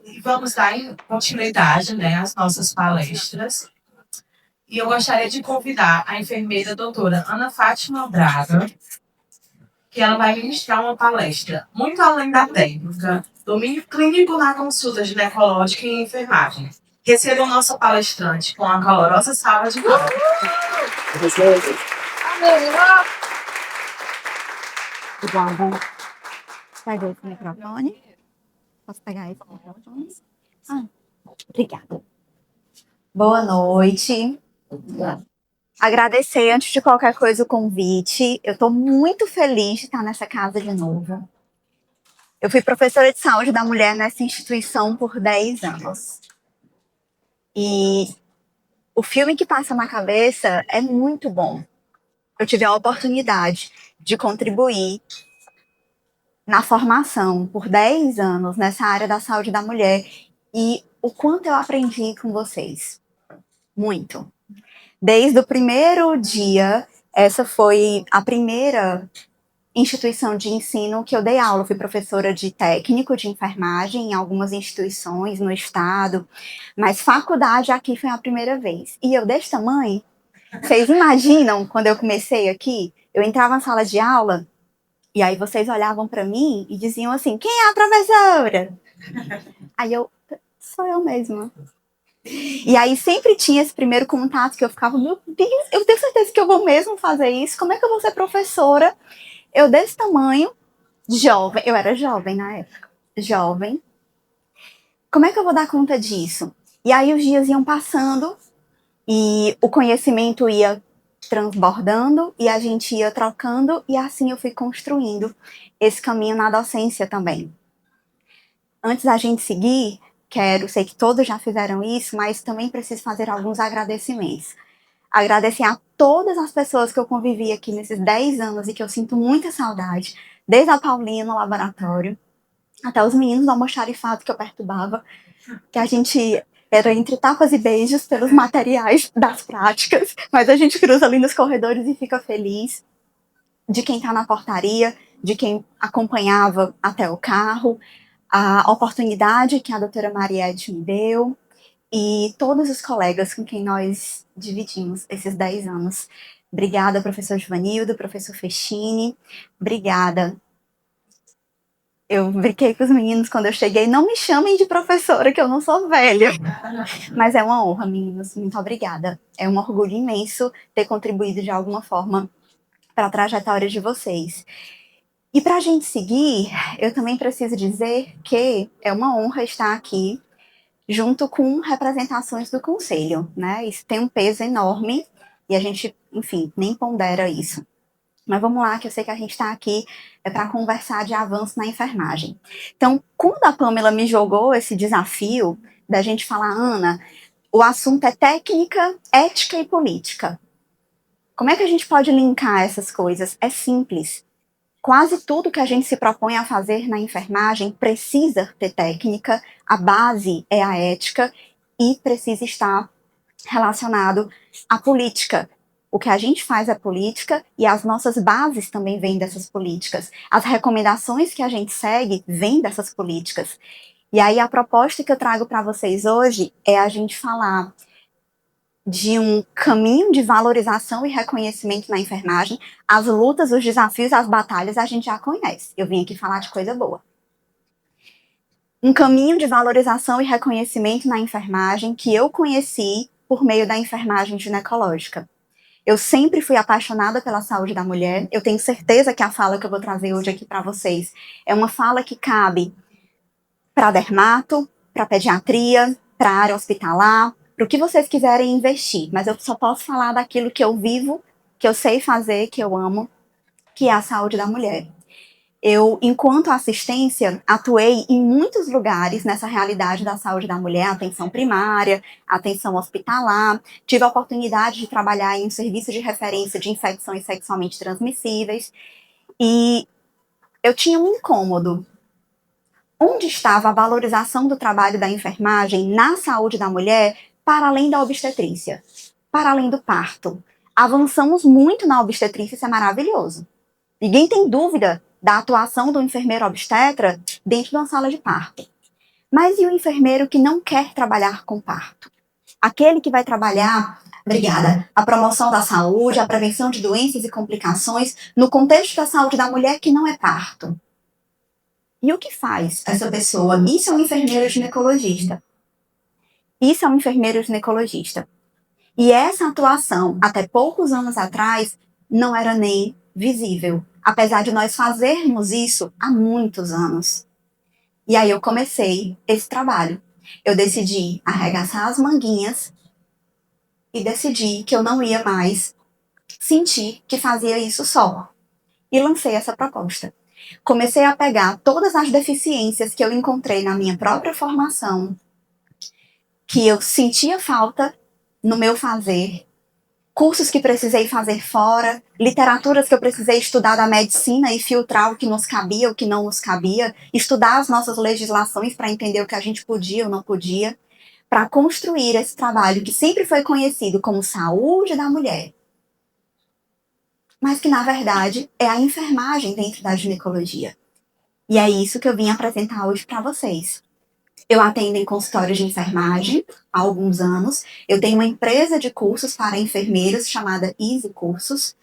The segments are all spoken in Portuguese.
E vamos dar continuidade, né, às nossas palestras. E eu gostaria de convidar a enfermeira doutora Ana Fátima Braga, que ela vai ministrar uma palestra muito além da técnica, domínio clínico na consulta ginecológica e enfermagem. Recebam nossa palestrante com a calorosa salva de palmas. Obrigada. Pega esse microfone. Posso pegar esse microfone? Obrigada. Boa noite. Agradecer, antes de qualquer coisa, o convite. Eu estou muito feliz de estar nessa casa de novo. Eu fui professora de saúde da mulher nessa instituição por 10 anos. E o filme que passa na cabeça é muito bom. Eu tive a oportunidade de contribuir na formação por 10 anos nessa área da saúde da mulher e o quanto eu aprendi com vocês. Muito. Desde o primeiro dia, essa foi a primeira instituição de ensino que eu dei aula. Eu fui professora de técnico de enfermagem em algumas instituições no estado, mas faculdade aqui foi a primeira vez. E eu desse tamanho, vocês imaginam quando eu comecei aqui? Eu entrava na sala de aula e aí vocês olhavam para mim e diziam assim: quem é a professora? Aí eu, sou eu mesma. E aí sempre tinha esse primeiro contato que eu ficava, meu Deus, eu tenho certeza que eu vou mesmo fazer isso, como é que eu vou ser professora? Eu desse tamanho, jovem, eu era jovem na época, jovem. Como é que eu vou dar conta disso? E aí os dias iam passando e o conhecimento ia transbordando e a gente ia trocando e assim eu fui construindo esse caminho na docência também. Antes da gente seguir, sei que todos já fizeram isso, mas também preciso fazer alguns agradecimentos. Agradecer a todas as pessoas que eu convivi aqui nesses 10 anos e que eu sinto muita saudade, desde a Paulinha no laboratório, até os meninos do almoxarifado que eu perturbava, que a gente era entre tapas e beijos pelos materiais das práticas, mas a gente cruza ali nos corredores e fica feliz. De quem está na portaria, de quem acompanhava até o carro, a oportunidade que a doutora Mariette me deu e todos os colegas com quem nós dividimos esses 10 anos. Obrigada, professor Givanildo, professor Festini, obrigada. Eu brinquei com os meninos quando eu cheguei, não me chamem de professora, que eu não sou velha. Mas é uma honra, meninos, muito obrigada. É um orgulho imenso ter contribuído de alguma forma para a trajetória de vocês. E para a gente seguir, eu também preciso dizer que é uma honra estar aqui junto com representações do Conselho, né? Isso tem um peso enorme e a gente, enfim, nem pondera isso. Mas vamos lá, que eu sei que a gente está aqui para conversar de avanço na enfermagem. Então, quando a Pamela me jogou esse desafio da gente falar, Ana, o assunto é técnica, ética e política. Como é que a gente pode linkar essas coisas? É simples. Quase tudo que a gente se propõe a fazer na enfermagem precisa ter técnica, a base é a ética e precisa estar relacionado à política. O que a gente faz é política e as nossas bases também vêm dessas políticas. As recomendações que a gente segue vêm dessas políticas. E aí a proposta que eu trago para vocês hoje é a gente falar de um caminho de valorização e reconhecimento na enfermagem. As lutas, os desafios, as batalhas a gente já conhece. Eu vim aqui falar de coisa boa. Um caminho de valorização e reconhecimento na enfermagem que eu conheci por meio da enfermagem ginecológica. Eu sempre fui apaixonada pela saúde da mulher. Eu tenho certeza que a fala que eu vou trazer hoje aqui para vocês é uma fala que cabe para dermato, para pediatria, para área hospitalar, para o que vocês quiserem investir. Mas eu só posso falar daquilo que eu vivo, que eu sei fazer, que eu amo, que é a saúde da mulher. Eu, enquanto assistência, atuei em muitos lugares nessa realidade da saúde da mulher, atenção primária, atenção hospitalar. Tive a oportunidade de trabalhar em um serviço de referência de infecções sexualmente transmissíveis. E eu tinha um incômodo. Onde estava a valorização do trabalho da enfermagem na saúde da mulher para além da obstetrícia, para além do parto? Avançamos muito na obstetrícia, isso é maravilhoso. Ninguém tem dúvida da atuação do enfermeiro obstetra dentro de uma sala de parto. Mas e o enfermeiro que não quer trabalhar com parto? Aquele que vai trabalhar, obrigada, a promoção da saúde, a prevenção de doenças e complicações no contexto da saúde da mulher que não é parto. E o que faz essa pessoa? Isso é um enfermeiro ginecologista. Isso é um enfermeiro ginecologista. E essa atuação, até poucos anos atrás, não era nem visível, apesar de nós fazermos isso há muitos anos. E aí eu comecei esse trabalho. Eu decidi arregaçar as manguinhas e decidi que eu não ia mais sentir que fazia isso só. E lancei essa proposta. Comecei a pegar todas as deficiências que eu encontrei na minha própria formação, que eu sentia falta no meu fazer, cursos que precisei fazer fora, literaturas que eu precisei estudar da medicina e filtrar o que nos cabia, o que não nos cabia, estudar as nossas legislações para entender o que a gente podia ou não podia, para construir esse trabalho que sempre foi conhecido como saúde da mulher, mas que na verdade é a enfermagem dentro da ginecologia. E é isso que eu vim apresentar hoje para vocês. Eu atendo em consultórios de enfermagem há alguns anos. Eu tenho uma empresa de cursos para enfermeiros chamada Easy Cursos.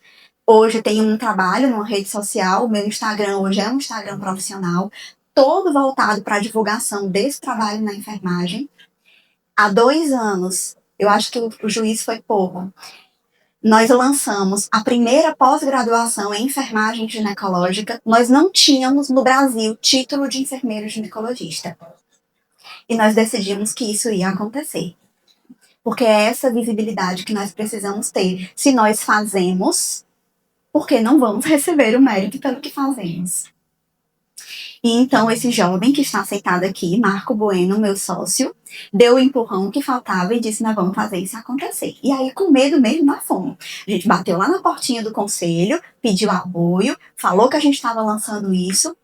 Hoje eu tenho um trabalho numa rede social. O meu Instagram hoje é um Instagram profissional, todo voltado para a divulgação desse trabalho na enfermagem. Há 2 anos, eu acho que o juiz foi pouco, nós lançamos a primeira pós-graduação em enfermagem ginecológica. Nós não tínhamos no Brasil título de enfermeiro ginecologista. E nós decidimos que isso ia acontecer. Porque é essa visibilidade que nós precisamos ter. Se nós fazemos, por que não vamos receber o mérito pelo que fazemos? E então esse jovem que está sentado aqui, Marco Bueno, meu sócio, deu o empurrão que faltava e disse, nós vamos fazer isso acontecer. E aí, com medo mesmo, nós fomos. A gente bateu lá na portinha do conselho, pediu apoio, falou que a gente estava lançando isso,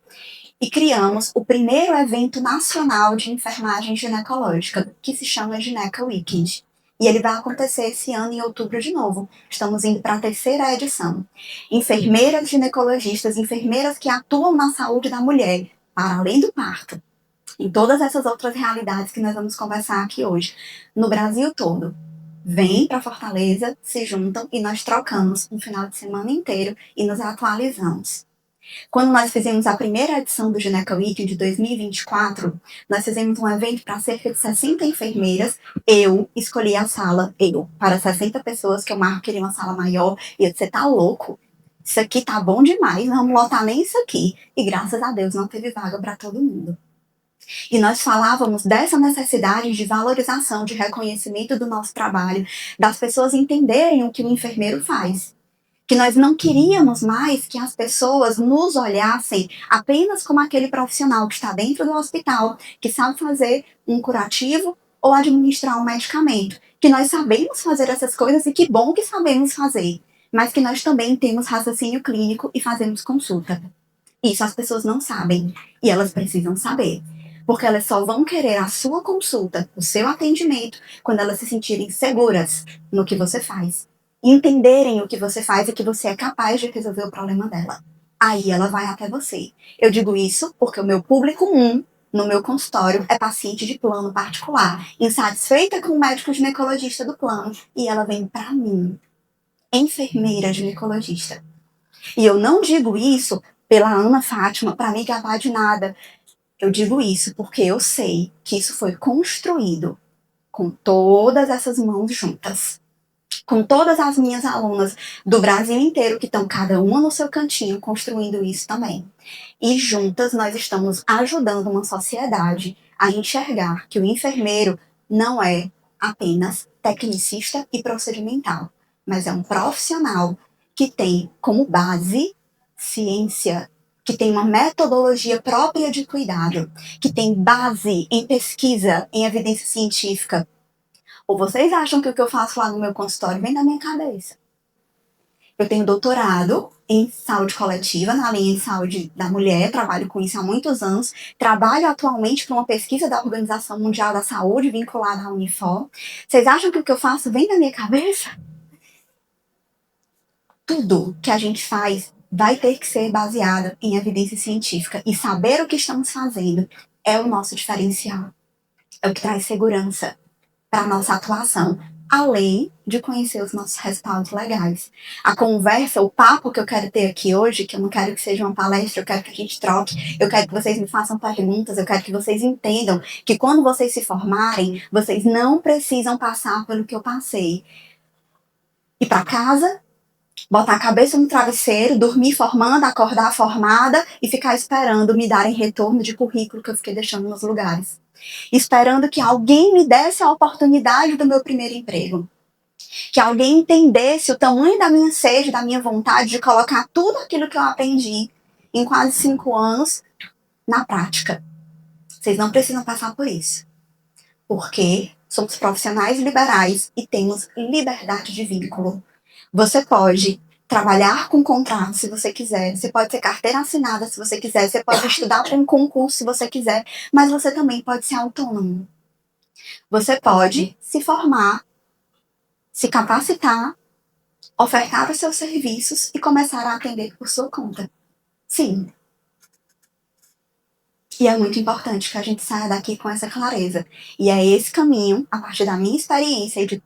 e criamos o primeiro evento nacional de enfermagem ginecológica, que se chama Gineca Weekend. E ele vai acontecer esse ano em outubro de novo. Estamos indo para a 3ª edição. Enfermeiras ginecologistas, enfermeiras que atuam na saúde da mulher, para além do parto. Em todas essas outras realidades que nós vamos conversar aqui hoje. No Brasil todo. Vêm para Fortaleza, se juntam e nós trocamos um final de semana inteiro e nos atualizamos. Quando nós fizemos a primeira edição do Gineca Week de 2024, nós fizemos um evento para cerca de 60 enfermeiras. Eu escolhi a sala, para 60 pessoas, que o Marco queria uma sala maior. E eu disse, você tá louco? Isso aqui tá bom demais, não vamos lotar nem isso aqui. E graças a Deus não teve vaga para todo mundo. E nós falávamos dessa necessidade de valorização, de reconhecimento do nosso trabalho, das pessoas entenderem o que o enfermeiro faz. Que nós não queríamos mais que as pessoas nos olhassem apenas como aquele profissional que está dentro do hospital, que sabe fazer um curativo ou administrar um medicamento. Que nós sabemos fazer essas coisas e que bom que sabemos fazer, mas que nós também temos raciocínio clínico e fazemos consulta. Isso as pessoas não sabem e elas precisam saber. Porque elas só vão querer a sua consulta, o seu atendimento, quando elas se sentirem seguras no que você faz. Entenderem o que você faz e que você é capaz de resolver o problema dela. Aí ela vai até você. Eu digo isso porque o meu público no meu consultório é paciente de plano particular, insatisfeita com o médico ginecologista do plano, e ela vem para mim, enfermeira ginecologista. E eu não digo isso pela Ana Fátima para me gabar de nada. Eu digo isso porque eu sei que isso foi construído com todas essas mãos juntas. Com todas as minhas alunas do Brasil inteiro, que estão cada uma no seu cantinho, construindo isso também. E juntas nós estamos ajudando uma sociedade a enxergar que o enfermeiro não é apenas tecnicista e procedimental, mas é um profissional que tem como base ciência, que tem uma metodologia própria de cuidado, que tem base em pesquisa, em evidência científica. Ou vocês acham que o que eu faço lá no meu consultório vem da minha cabeça? Eu tenho doutorado em saúde coletiva, na linha de saúde da mulher, trabalho com isso há muitos anos. Trabalho atualmente para uma pesquisa da Organização Mundial da Saúde, vinculada à Unifor. Vocês acham que o que eu faço vem da minha cabeça? Tudo que a gente faz vai ter que ser baseado em evidência científica e saber o que estamos fazendo é o nosso diferencial. É o que traz segurança para a nossa atuação, além de conhecer os nossos respaldos legais. A conversa, o papo que eu quero ter aqui hoje, que eu não quero que seja uma palestra, eu quero que a gente troque, eu quero que vocês me façam perguntas, eu quero que vocês entendam que quando vocês se formarem, vocês não precisam passar pelo que eu passei. Ir para casa, botar a cabeça no travesseiro, dormir formando, acordar formada e ficar esperando me darem retorno de currículo que eu fiquei deixando nos lugares. Esperando que alguém me desse a oportunidade do meu primeiro emprego. Que alguém entendesse o tamanho da minha sede, da minha vontade de colocar tudo aquilo que eu aprendi em quase 5 anos na prática. Vocês não precisam passar por isso. Porque somos profissionais liberais e temos liberdade de vínculo. Você pode trabalhar com contrato se você quiser, você pode ser carteira assinada se você quiser, você pode estudar para um concurso se você quiser, mas você também pode ser autônomo. Você pode se formar, se capacitar, ofertar os seus serviços e começar a atender por sua conta. Sim. E é muito importante que a gente saia daqui com essa clareza. E é esse caminho, a partir da minha experiência e de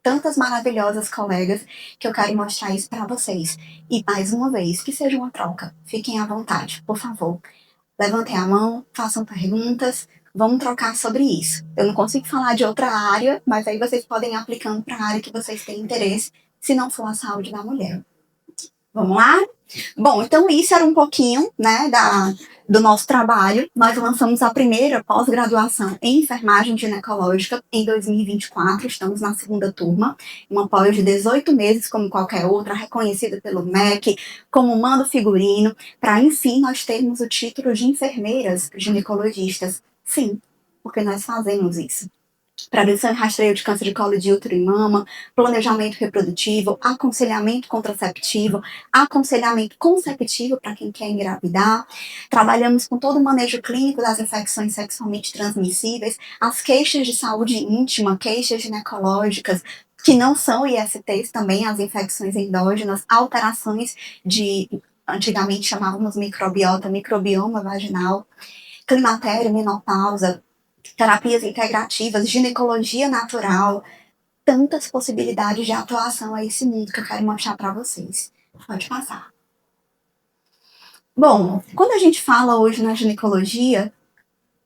tantas maravilhosas colegas, que eu quero mostrar isso para vocês. E mais uma vez, que seja uma troca. Fiquem à vontade, por favor. Levantem a mão, façam perguntas, vamos trocar sobre isso. Eu não consigo falar de outra área, mas aí vocês podem ir aplicando para a área que vocês têm interesse, se não for a saúde da mulher. Vamos lá? Bom, então isso era um pouquinho, né, do nosso trabalho. Nós lançamos a primeira pós-graduação em enfermagem ginecológica em 2024, estamos na segunda turma, uma pós de 18 meses, como qualquer outra, reconhecida pelo MEC, como mando figurino, para, enfim, nós termos o título de enfermeiras ginecologistas. Sim, porque nós fazemos isso. Prevenção e rastreio de câncer de colo de útero e mama, planejamento reprodutivo, aconselhamento contraceptivo, aconselhamento conceptivo para quem quer engravidar. Trabalhamos com todo o manejo clínico das infecções sexualmente transmissíveis, as queixas de saúde íntima, queixas ginecológicas, que não são ISTs também, as infecções endógenas, alterações de, antigamente chamávamos microbiota, microbioma vaginal, climatério, menopausa, terapias integrativas, ginecologia natural, tantas possibilidades de atuação a esse mundo que eu quero mostrar para vocês. Pode passar. Bom, quando a gente fala hoje na ginecologia,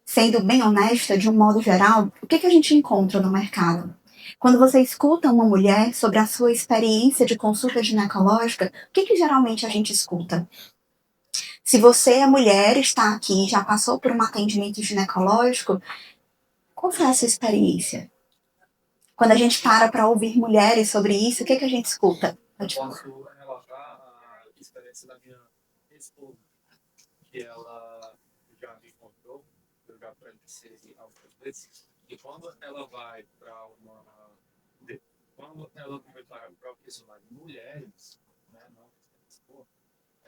sendo bem honesta, de um modo geral, o que a gente encontra no mercado? Quando você escuta uma mulher sobre a sua experiência de consulta ginecológica, o que geralmente a gente escuta? Se você é mulher, está aqui, já passou por um atendimento ginecológico, qual foi a sua experiência? Quando a gente para ouvir mulheres sobre isso, o que a gente escuta? Posso relatar a experiência da minha esposa, que ela já me contou, eu já presenciei algumas vezes, e quando ela vai para quando ela vai para profissionais mulheres, né, não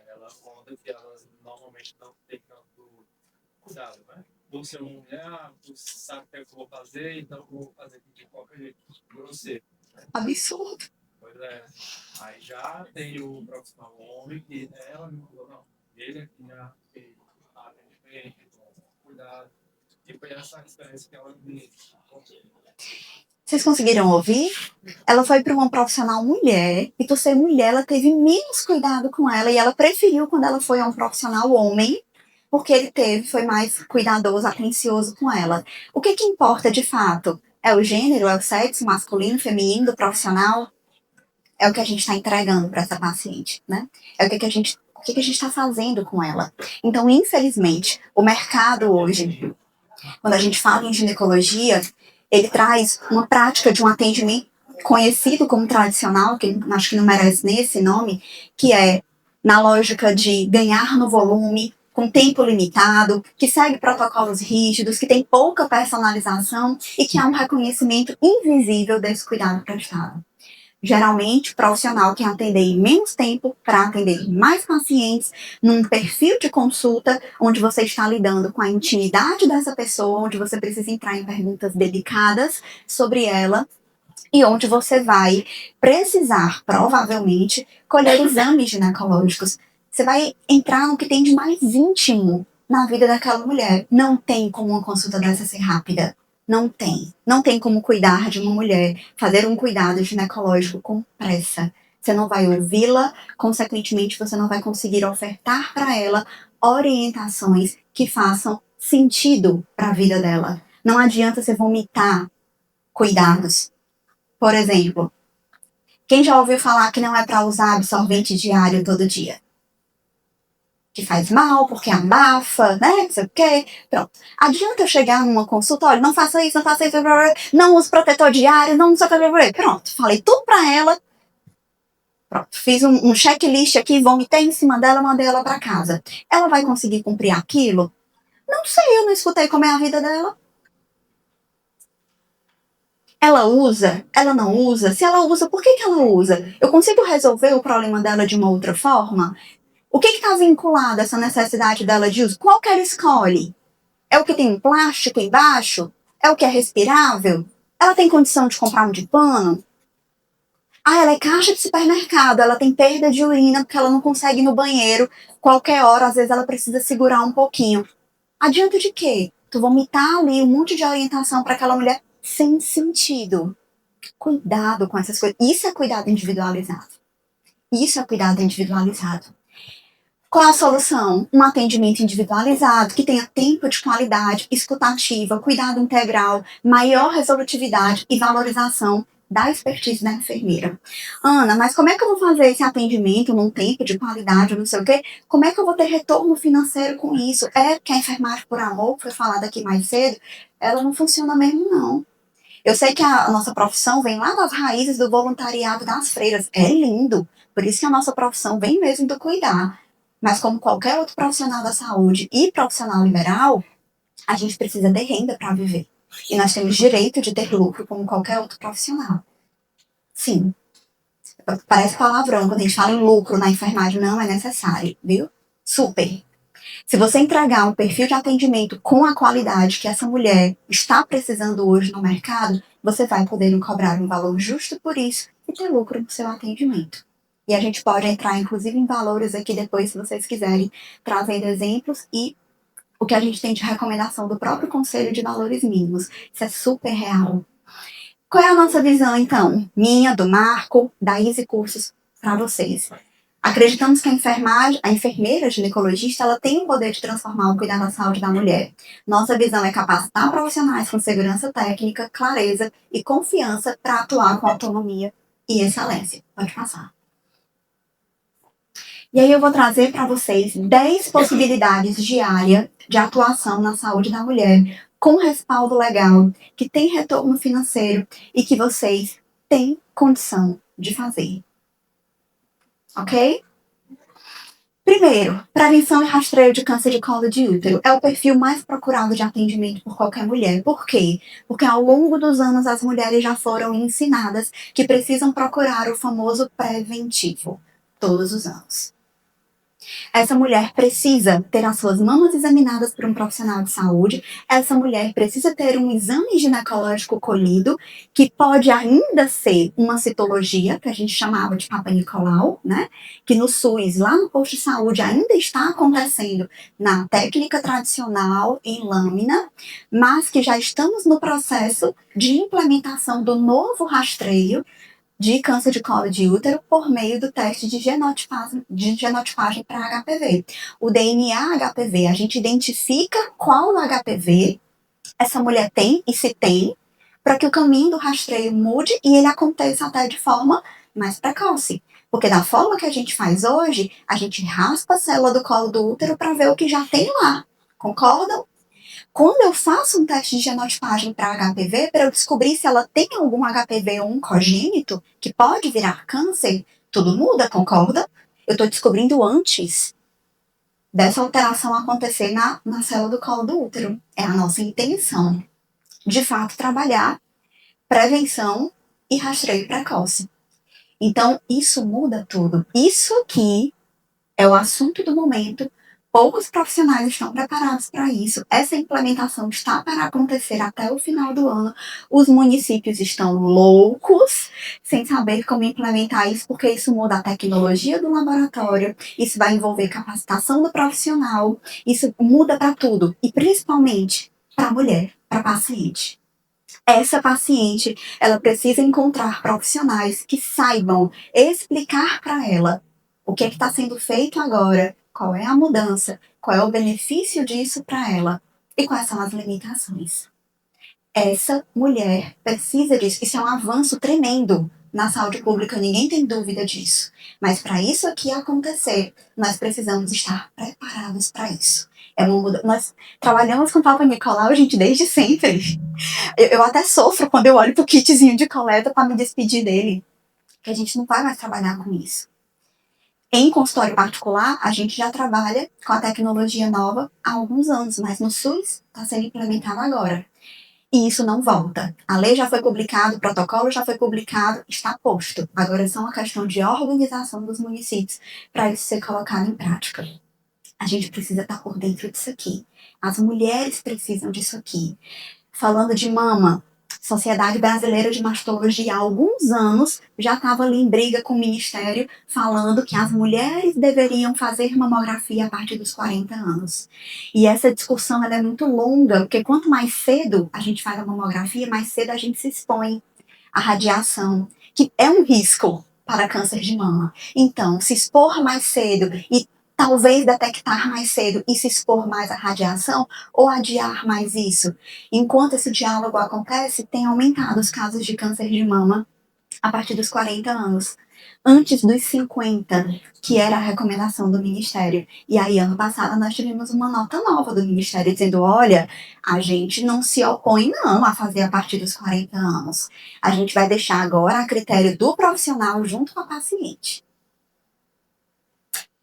ela conta que elas normalmente não têm tanto cuidado, né? Por ser uma mulher, tu sabe o que eu vou fazer, então eu vou fazer de qualquer jeito, grosseiro. Absurdo. Pois é. Aí já tem o profissional homem que ela me falou, não, ele aqui já fez atendimento, cuidado. E foi essa experiência que ela me contou. Vocês conseguiram ouvir? Ela foi para uma profissional mulher, e por ser mulher, ela teve menos cuidado com ela, e ela preferiu quando ela foi a um profissional homem, porque ele foi mais cuidadoso, atencioso com ela. O que importa de fato? É o gênero, é o sexo masculino, feminino do profissional? É o que a gente está entregando para essa paciente, né? É o que a gente está fazendo com ela. Então, infelizmente, o mercado hoje, quando a gente fala em ginecologia, ele traz uma prática de um atendimento conhecido como tradicional, que acho que não merece nesse nome, que é na lógica de ganhar no volume, com tempo limitado, que segue protocolos rígidos, que tem pouca personalização e que há um reconhecimento invisível desse cuidado prestado. Geralmente, o profissional quer atender em menos tempo para atender mais pacientes, num perfil de consulta onde você está lidando com a intimidade dessa pessoa, onde você precisa entrar em perguntas delicadas sobre ela e onde você vai precisar, provavelmente, colher exames ginecológicos. Você vai entrar no que tem de mais íntimo na vida daquela mulher. Não tem como uma consulta dessa ser rápida. Não tem. Não tem como cuidar de uma mulher, fazer um cuidado ginecológico com pressa. Você não vai ouvi-la, consequentemente, você não vai conseguir ofertar para ela orientações que façam sentido para a vida dela. Não adianta você vomitar cuidados. Por exemplo, quem já ouviu falar que não é para usar absorvente diário todo dia? Que faz mal, porque abafa, né? Não sei o quê. Pronto. Adianta eu chegar numa consulta, olha, não faça isso, não use protetor diário, não sei o quê. Pronto, falei tudo pra ela. Pronto, fiz um checklist aqui, vomitei em cima dela, mandei ela pra casa. Ela vai conseguir cumprir aquilo? Não sei, eu não escutei como é a vida dela. Ela usa? Ela não usa? Se ela usa, por que ela usa? Eu consigo resolver o problema dela de uma outra forma? O que está vinculado a essa necessidade dela de uso? Qual que ela escolhe? É o que tem um plástico embaixo? É o que é respirável? Ela tem condição de comprar um de pano? Ah, ela é caixa de supermercado, ela tem perda de urina porque ela não consegue ir no banheiro qualquer hora, às vezes ela precisa segurar um pouquinho. Adianta de quê? Tu vomitar ali um monte de orientação para aquela mulher sem sentido. Cuidado com essas coisas. Isso é cuidado individualizado. Isso é cuidado individualizado. Qual a solução? Um atendimento individualizado, que tenha tempo de qualidade, escutativa, cuidado integral, maior resolutividade e valorização da expertise da enfermeira. Ana, mas como é que eu vou fazer esse atendimento num tempo de qualidade, não sei o quê? Como é que eu vou ter retorno financeiro com isso? É que a enfermagem por amor, que foi falada aqui mais cedo, ela não funciona mesmo, não. Eu sei que a nossa profissão vem lá das raízes do voluntariado das freiras. É lindo. Por isso que a nossa profissão vem mesmo do cuidar. Mas como qualquer outro profissional da saúde e profissional liberal, a gente precisa de renda para viver. E nós temos direito de ter lucro como qualquer outro profissional. Sim. Parece palavrão quando a gente fala em lucro na enfermagem. Não é necessário, viu? Super. Se você entregar um perfil de atendimento com a qualidade que essa mulher está precisando hoje no mercado, você vai poder cobrar um valor justo por isso e ter lucro no seu atendimento. E a gente pode entrar, inclusive, em valores aqui depois, se vocês quiserem, trazendo exemplos e o que a gente tem de recomendação do próprio Conselho de Valores Mínimos. Isso é super real. Qual é a nossa visão, então? Minha, do Marco, da Easy Cursos, para vocês. Acreditamos que a enfermeira ginecologista, ela tem o poder de transformar o cuidado da saúde da mulher. Nossa visão é capacitar profissionais com segurança técnica, clareza e confiança para atuar com autonomia e excelência. Pode passar. E aí eu vou trazer para vocês 10 possibilidades diárias de atuação na saúde da mulher, com respaldo legal, que tem retorno financeiro e que vocês têm condição de fazer. Ok? Primeiro, prevenção e rastreio de câncer de colo de útero. É o perfil mais procurado de atendimento por qualquer mulher. Por quê? Porque ao longo dos anos as mulheres já foram ensinadas que precisam procurar o famoso preventivo todos os anos. Essa mulher precisa ter as suas mamas examinadas por um profissional de saúde. Essa mulher precisa ter um exame ginecológico colhido, que pode ainda ser uma citologia, que a gente chamava de Papa Nicolau, né? Que no SUS, lá no posto de saúde, ainda está acontecendo na técnica tradicional, em lâmina, mas que já estamos no processo de implementação do novo rastreio de câncer de colo de útero por meio do teste de genotipagem para HPV. O DNA HPV, a gente identifica qual HPV essa mulher tem e se tem, para que o caminho do rastreio mude e ele aconteça até de forma mais precoce. Porque da forma que a gente faz hoje, a gente raspa a célula do colo do útero para ver o que já tem lá. Concordam? Quando eu faço um teste de genotipagem para HPV, para eu descobrir se ela tem algum HPV oncogênito, que pode virar câncer, tudo muda, concorda? Eu estou descobrindo antes dessa alteração acontecer na célula do colo do útero. É a nossa intenção, de fato, trabalhar prevenção e rastreio precoce. Então, isso muda tudo. Isso aqui é o assunto do momento, Poucos profissionais estão preparados para isso. Essa implementação está para acontecer até o final do ano. Os municípios estão loucos, sem saber como implementar isso, porque isso muda a tecnologia do laboratório, isso vai envolver capacitação do profissional, isso muda para tudo, e principalmente para a mulher, para a paciente. Essa paciente, ela precisa encontrar profissionais que saibam explicar para ela o que é que está sendo feito agora, qual é a mudança, qual é o benefício disso para ela e quais são as limitações. Essa mulher precisa disso. Isso é um avanço tremendo na saúde pública, ninguém tem dúvida disso. Mas para isso aqui acontecer, nós precisamos estar preparados para isso. Nós trabalhamos com Papa Nicolau, gente, desde sempre. Eu até sofro quando eu olho pro kitzinho de coleta para me despedir dele, que a gente não vai mais trabalhar com isso. Em consultório particular, a gente já trabalha com a tecnologia nova há alguns anos, mas no SUS está sendo implementado agora. E isso não volta. A lei já foi publicada, o protocolo já foi publicado, está posto. Agora é só uma questão de organização dos municípios para isso ser colocado em prática. A gente precisa estar por dentro disso aqui. As mulheres precisam disso aqui. Falando de mama, Sociedade Brasileira de Mastologia, há alguns anos, já estava ali em briga com o Ministério, falando que as mulheres deveriam fazer mamografia a partir dos 40 anos. E essa discussão ela é muito longa, porque quanto mais cedo a gente faz a mamografia, mais cedo a gente se expõe à radiação, que é um risco para câncer de mama. Então, se expor mais cedo e talvez detectar mais cedo e se expor mais à radiação ou adiar mais isso. Enquanto esse diálogo acontece, tem aumentado os casos de câncer de mama a partir dos 40 anos. Antes dos 50, que era a recomendação do Ministério. E aí, ano passado, nós tivemos uma nota nova do Ministério dizendo, olha, a gente não se opõe não a fazer a partir dos 40 anos. A gente vai deixar agora a critério do profissional junto com a paciente.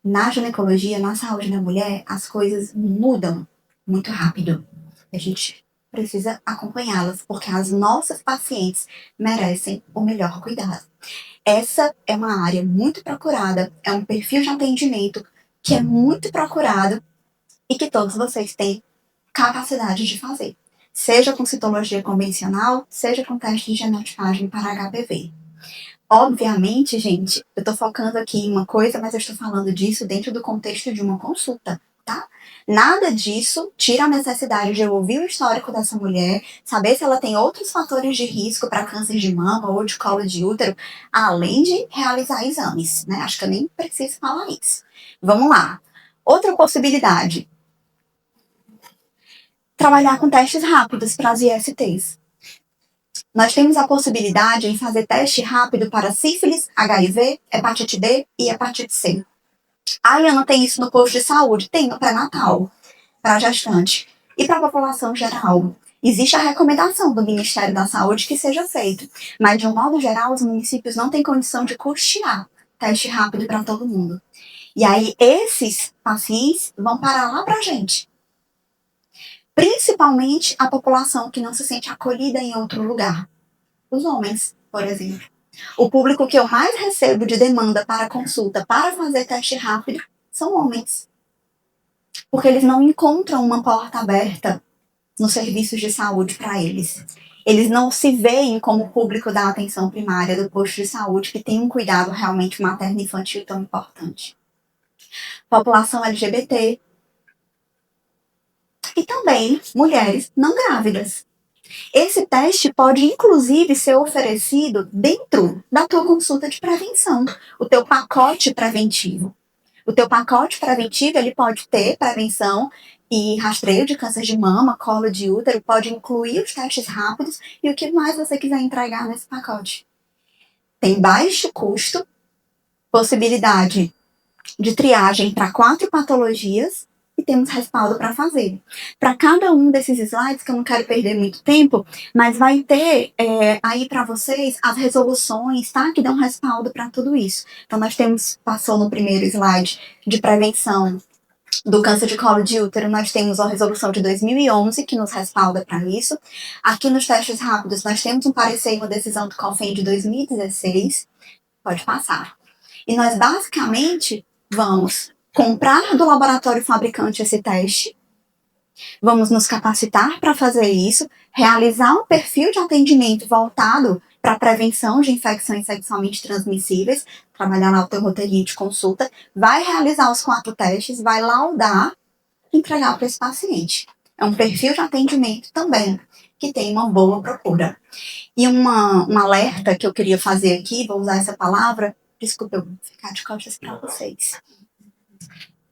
Na ginecologia, na saúde da mulher, as coisas mudam muito rápido. A gente precisa acompanhá-las, porque as nossas pacientes merecem o melhor cuidado. Essa é uma área muito procurada, é um perfil de atendimento que é muito procurado e que todos vocês têm capacidade de fazer. Seja com citologia convencional, seja com teste de genotipagem para HPV. Obviamente, gente, eu tô focando aqui em uma coisa, mas eu estou falando disso dentro do contexto de uma consulta, tá? Nada disso tira a necessidade de eu ouvir o histórico dessa mulher, saber se ela tem outros fatores de risco para câncer de mama ou de colo de útero, além de realizar exames, né? Acho que eu nem preciso falar isso. Vamos lá. Outra possibilidade. Trabalhar com testes rápidos para as ISTs. Nós temos a possibilidade de fazer teste rápido para sífilis, HIV, hepatite D e hepatite C. Ah, eu não tenho isso no posto de saúde. Tem no pré-natal, para gestante. E para a população geral. Existe a recomendação do Ministério da Saúde que seja feito. Mas, de um modo geral, os municípios não têm condição de custear teste rápido para todo mundo. E aí, esses pacientes vão parar lá para a gente. Principalmente a população que não se sente acolhida em outro lugar. Os homens, por exemplo. O público que eu mais recebo de demanda para consulta para fazer teste rápido são homens. Porque eles não encontram uma porta aberta nos serviços de saúde para eles. Eles não se veem como público da atenção primária do posto de saúde que tem um cuidado realmente materno e infantil tão importante. População LGBT. E também mulheres não grávidas. Esse teste pode, inclusive, ser oferecido dentro da tua consulta de prevenção, o teu pacote preventivo. O teu pacote preventivo, ele pode ter prevenção e rastreio de câncer de mama, colo de útero, pode incluir os testes rápidos e o que mais você quiser entregar nesse pacote. Tem baixo custo, possibilidade de triagem para 4 patologias, e temos respaldo para fazer. Para cada um desses slides, que eu não quero perder muito tempo, mas vai ter aí para vocês as resoluções, tá? Que dão respaldo para tudo isso. Então, nós passou no primeiro slide de prevenção do câncer de colo de útero, nós temos a resolução de 2011, que nos respalda para isso. Aqui nos testes rápidos, nós temos um parecer e uma decisão do COFEN de 2016. Pode passar. E nós, basicamente, vamos comprar do laboratório fabricante esse teste, vamos nos capacitar para fazer isso, realizar um perfil de atendimento voltado para a prevenção de infecções sexualmente transmissíveis, trabalhar lá o teu roteirinho de consulta, vai realizar os 4 testes, vai laudar e entregar para esse paciente. É um perfil de atendimento também, que tem uma boa procura. E um alerta que eu queria fazer aqui, vou usar essa palavra, desculpa eu ficar de costas para vocês.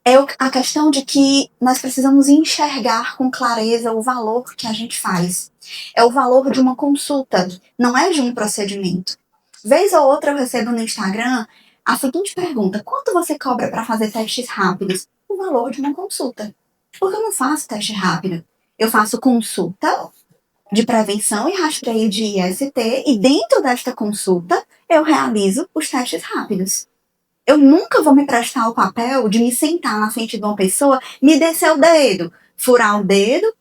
É a questão de que nós precisamos enxergar com clareza o valor que a gente faz. É o valor de uma consulta, não é de um procedimento. Vez ou outra eu recebo no Instagram a seguinte pergunta: quanto você cobra para fazer testes rápidos? O valor de uma consulta. Porque eu não faço teste rápido. Eu faço consulta de prevenção e rastreio de IST e dentro desta consulta eu realizo os testes rápidos. Eu nunca vou me prestar ao papel de me sentar na frente de uma pessoa, me descer o dedo, furar o dedo,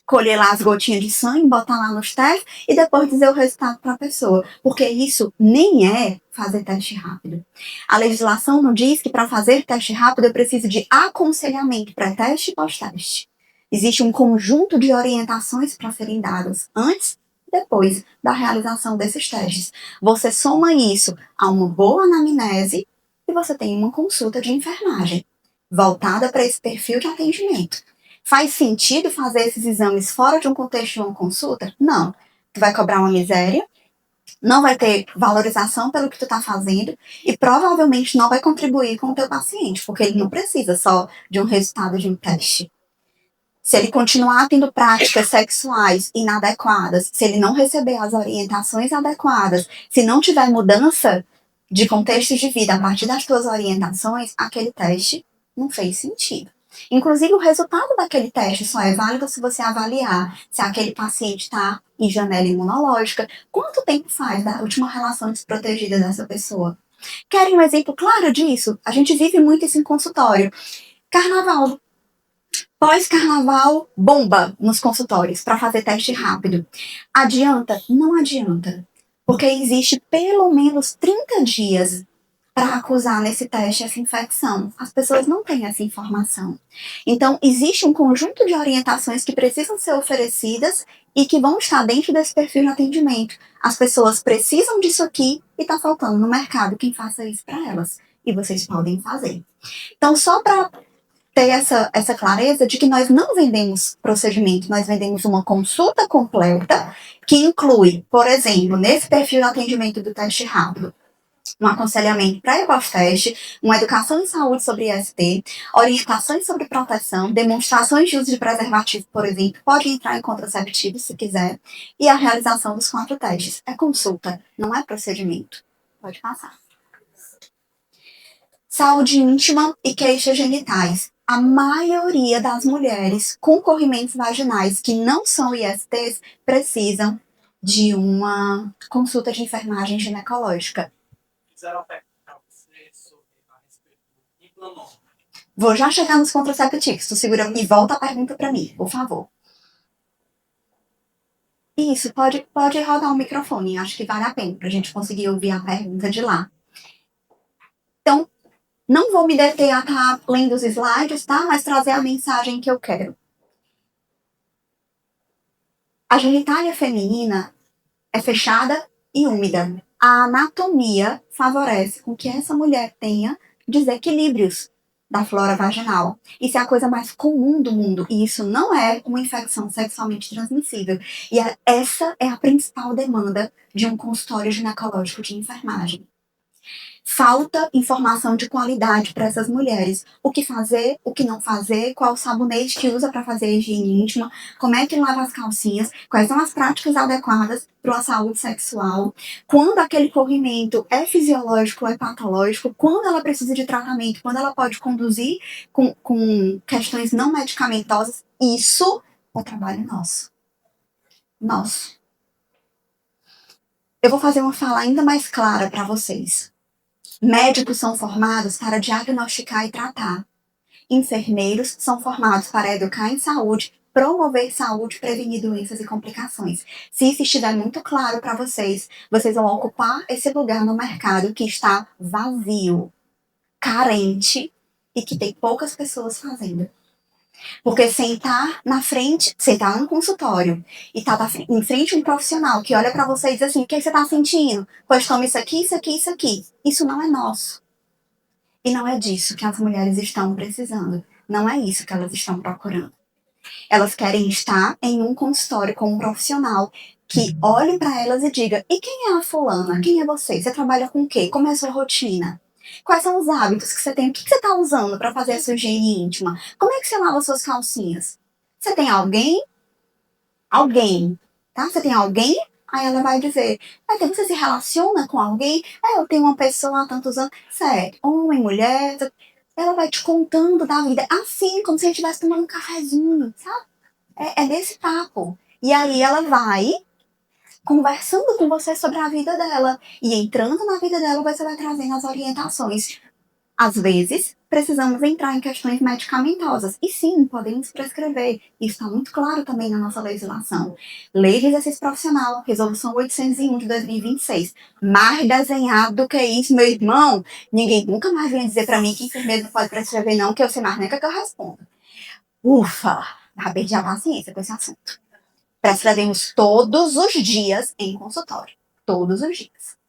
colher lá as gotinhas de sangue, botar lá nos testes e depois dizer o resultado para a pessoa. Porque isso nem é fazer teste rápido. A legislação não diz que para fazer teste rápido eu preciso de aconselhamento pré-teste e pós-teste. Existe um conjunto de orientações para serem dadas antes e depois da realização desses testes. Você soma isso a uma boa anamnese e você tem uma consulta de enfermagem voltada para esse perfil de atendimento. Faz sentido fazer esses exames fora de um contexto de uma consulta? Não. Tu vai cobrar uma miséria, não vai ter valorização pelo que tu está fazendo e provavelmente não vai contribuir com o teu paciente, porque ele não precisa só de um resultado de um teste. Se ele continuar tendo práticas sexuais inadequadas, se ele não receber as orientações adequadas, se não tiver mudança de contexto de vida a partir das tuas orientações, aquele teste não fez sentido. Inclusive, o resultado daquele teste só é válido se você avaliar se aquele paciente está em janela imunológica, quanto tempo faz da última relação desprotegida dessa pessoa. Querem um exemplo claro disso? A gente vive muito isso em consultório. Carnaval. Pós-carnaval, bomba nos consultórios para fazer teste rápido. Adianta? Não adianta. Porque existe pelo menos 30 dias para acusar nesse teste essa infecção. As pessoas não têm essa informação. Então, existe um conjunto de orientações que precisam ser oferecidas e que vão estar dentro desse perfil de atendimento. As pessoas precisam disso aqui e está faltando no mercado quem faça isso para elas. E vocês podem fazer. Então, só para ter essa clareza de que nós não vendemos procedimento, nós vendemos uma consulta completa que inclui, por exemplo, nesse perfil de atendimento do teste rápido, um aconselhamento pré e pós-teste, uma educação em saúde sobre IST, orientações sobre proteção, demonstrações de uso de preservativo, por exemplo, pode entrar em contraceptivo se quiser, e a realização dos 4 testes. É consulta, não é procedimento. Pode passar. Saúde íntima e queixas genitais. A maioria das mulheres com corrimentos vaginais que não são ISTs precisam de uma consulta de enfermagem ginecológica. Fizeram perguntar você sobre a respeito do implanoma. Vou já chegar nos contraceptivos. Tu segura e volta a pergunta para mim, por favor. Isso, pode rodar o microfone. Acho que vale a pena para a gente conseguir ouvir a pergunta de lá. Então, não vou me deter a estar lendo os slides, tá? Mas trazer a mensagem que eu quero. A genitália feminina é fechada e úmida. A anatomia favorece com que essa mulher tenha desequilíbrios da flora vaginal. Isso é a coisa mais comum do mundo. E isso não é uma infecção sexualmente transmissível. E essa é a principal demanda de um consultório ginecológico de enfermagem. Falta informação de qualidade para essas mulheres. O que fazer, o que não fazer, qual sabonete que usa para fazer a higiene íntima, como é que lava as calcinhas, quais são as práticas adequadas para a saúde sexual, quando aquele corrimento é fisiológico ou é patológico, quando ela precisa de tratamento, quando ela pode conduzir com questões não medicamentosas. Isso é o trabalho nosso. Nosso. Eu vou fazer uma fala ainda mais clara para vocês. Médicos são formados para diagnosticar e tratar. Enfermeiros são formados para educar em saúde, promover saúde, prevenir doenças e complicações. Se isso estiver muito claro para vocês, vocês vão ocupar esse lugar no mercado que está vazio, carente e que tem poucas pessoas fazendo. Porque sentar num consultório e tá em frente a um profissional que olha pra você e diz assim, o que você tá sentindo? Pois toma isso aqui, isso aqui, isso aqui. Isso não é nosso. E não é disso que as mulheres estão precisando. Não é isso que elas estão procurando. Elas querem estar em um consultório com um profissional que olhe para elas e diga, e quem é a fulana? Quem é você? Você trabalha com o quê? Como é a sua rotina? Quais são os hábitos que você tem? O que você está usando para fazer a sua higiene íntima? Como é que você lava suas calcinhas? Você tem alguém? Alguém. Tá? Você tem alguém? Aí ela vai dizer, então você se relaciona com alguém? Eu tenho uma pessoa há tantos anos. Certo, homem, mulher. Ela vai te contando da vida, assim, como se a gente estivesse tomando um cafezinho, sabe? É desse papo. E aí ela vai conversando com você sobre a vida dela. E entrando na vida dela, você vai trazendo as orientações. Às vezes, precisamos entrar em questões medicamentosas. E sim, podemos prescrever. Isso está muito claro também na nossa legislação. Lei de Exercício Profissional, Resolução 801 de 2026. Mais desenhado do que isso, meu irmão. Ninguém nunca mais vem dizer para mim que enfermeiro não pode prescrever não, que eu sei mais nem o que eu respondo. Ufa! Já perdi a paciência com esse assunto. Prescrevemos todos os dias em consultório. Todos os dias.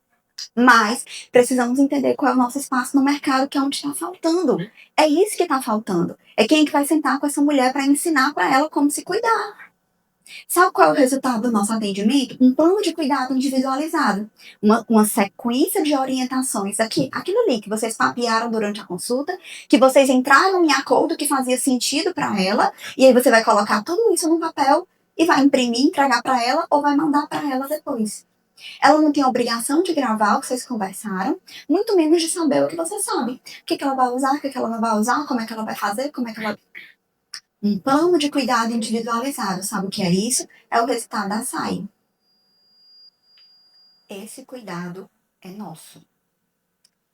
Mas precisamos entender qual é o nosso espaço no mercado, que é onde está faltando. É isso que está faltando. É quem é que vai sentar com essa mulher para ensinar para ela como se cuidar. Sabe qual é o resultado do nosso atendimento? Um plano de cuidado individualizado. Uma sequência de orientações. Aquilo ali que vocês papearam durante a consulta, que vocês entraram em acordo que fazia sentido para ela, e aí você vai colocar tudo isso num papel e vai imprimir, entregar para ela ou vai mandar para ela depois. Ela não tem a obrigação de gravar o que vocês conversaram, muito menos de saber o que você sabe. O que ela vai usar, o que ela não vai usar, como é que ela vai fazer, como é que ela... Um plano de cuidado individualizado, sabe o que é isso? É o resultado da SAI. Esse cuidado é nosso.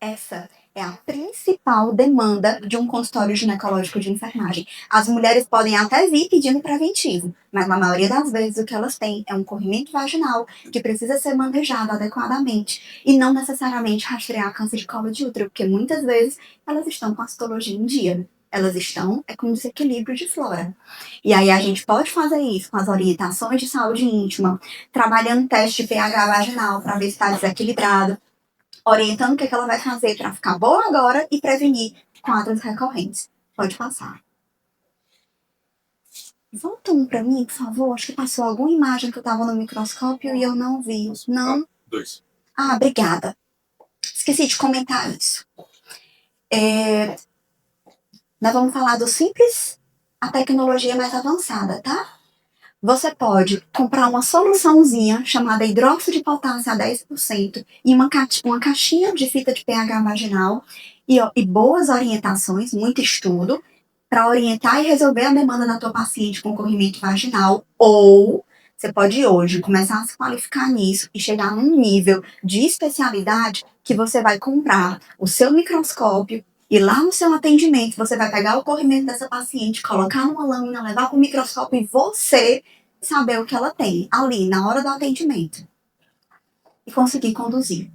Essa é a principal demanda de um consultório ginecológico de enfermagem. As mulheres podem até vir pedindo preventivo, mas na maioria das vezes o que elas têm é um corrimento vaginal que precisa ser manejado adequadamente e não necessariamente rastrear câncer de colo de útero, porque muitas vezes elas estão com a citologia em dia. Elas estão com desequilíbrio de flora. E aí a gente pode fazer isso com as orientações de saúde íntima, trabalhando teste de pH vaginal para ver se está desequilibrado, orientando o que ela vai fazer para ficar boa agora e prevenir quadros recorrentes. Pode passar. Volta um para mim, por favor. Acho que passou alguma imagem que eu estava no microscópio e eu não vi. Não? 2. Obrigada. Esqueci de comentar isso. Nós vamos falar do simples à tecnologia mais avançada, tá? Você pode comprar uma soluçãozinha chamada hidróxido de potássio a 10% e uma caixinha de fita de pH vaginal e boas orientações, muito estudo, para orientar e resolver a demanda da tua paciente com corrimento vaginal. Ou você pode hoje começar a se qualificar nisso e chegar num nível de especialidade que você vai comprar o seu microscópio e lá no seu atendimento você vai pegar o corrimento dessa paciente, colocar numa lâmina, levar para o microscópio e você saber o que ela tem ali na hora do atendimento e conseguir conduzir.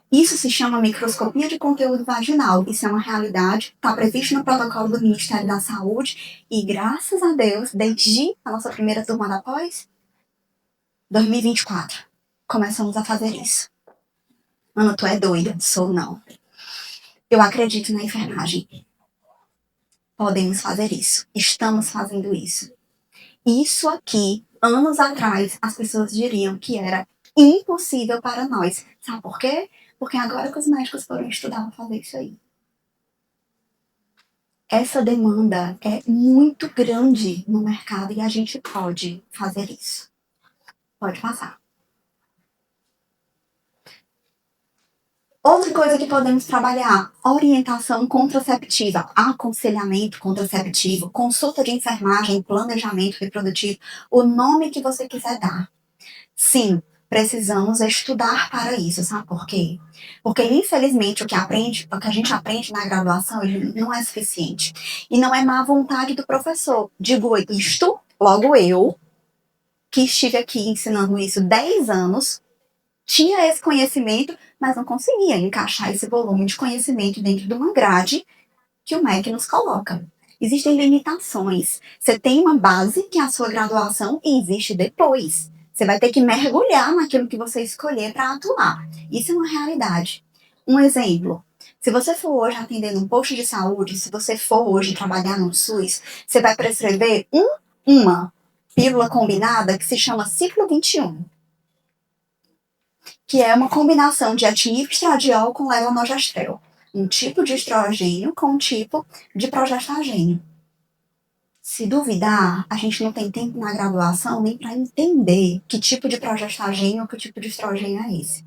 Isso se chama microscopia de conteúdo vaginal. Isso é uma realidade, está previsto no protocolo do Ministério da Saúde e, graças a Deus, desde a nossa primeira turma da pós, 2024, começamos a fazer isso. Ana, tu é doida? Sou não. Eu acredito na enfermagem. Podemos fazer isso. Estamos fazendo isso. Isso aqui, anos atrás, as pessoas diriam que era impossível para nós. Sabe por quê? Porque agora que os médicos foram estudar para fazer isso aí. Essa demanda é muito grande no mercado e a gente pode fazer isso. Pode passar. Outra coisa que podemos trabalhar, orientação contraceptiva, aconselhamento contraceptivo, consulta de enfermagem, planejamento reprodutivo, o nome que você quiser dar. Sim, precisamos estudar para isso, sabe por quê? Porque, infelizmente, o que a gente aprende na graduação não é suficiente. E não é má vontade do professor. Digo isto, logo eu, que estive aqui ensinando isso 10 anos, tinha esse conhecimento, mas não conseguia encaixar esse volume de conhecimento dentro de uma grade que o MEC nos coloca. Existem limitações. Você tem uma base, que é a sua graduação, e existe depois. Você vai ter que mergulhar naquilo que você escolher para atuar. Isso é uma realidade. Um exemplo. Se você for hoje atender num posto de saúde, se você for hoje trabalhar no SUS, você vai prescrever uma pílula combinada que se chama ciclo 21, que é uma combinação de etinib-estradiol com levonorgestrel. Um tipo de estrogênio com um tipo de progestagênio. Se duvidar, a gente não tem tempo na graduação nem para entender que tipo de progestagênio ou que tipo de estrogênio é esse.